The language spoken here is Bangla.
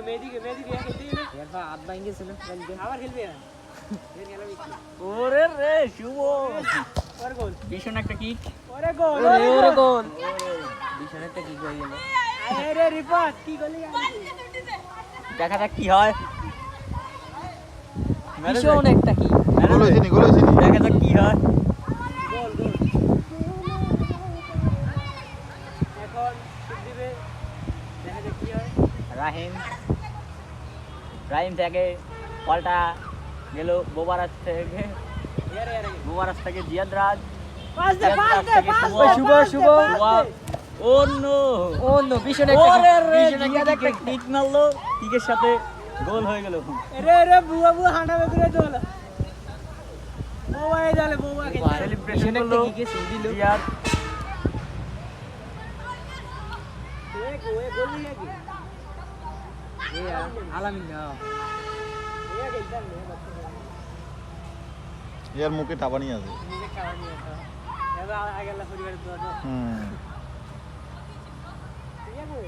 মেহেদি খেলতে না यार तो हाथ भांगे से ना कल के আবার খেলবে না এর খেলা বিক্রি ओरे रे शुभ ওর গোল भीषण একটা কিক ওরে গোল ওরে গোল ভীষণ একটা কিক হয়ে গেল আরে রিপাত কি গোল দেখা যাক কি হয় ভীষণ একটা কিক গোল হয়েছে নি দেখা যাক কি হয় গোল এখন শুট দিবে দেখা যাক কি হয় রাহিম থেকে পাল্টা গেল বোবারাজ থেকে ইয়ারে জিয়াদ রাজ পাস দে শুভ ও নো ভীষণ একটা কিক মারলো কিকের সাথে গোল হয়ে গেল রে বুয়া হাঁটা বেকুরে দোলা বোয়া জালে বোয়া কে সেলিব্রেশন করলো জিয়াদ ওয়ে গোল নিয়ে কি আলামিন না ये खेलता है यार मुके टाबानी আছে मुझे खावा नहीं आता এবার আগে লা পরিবার তো হুম ঠিক আছে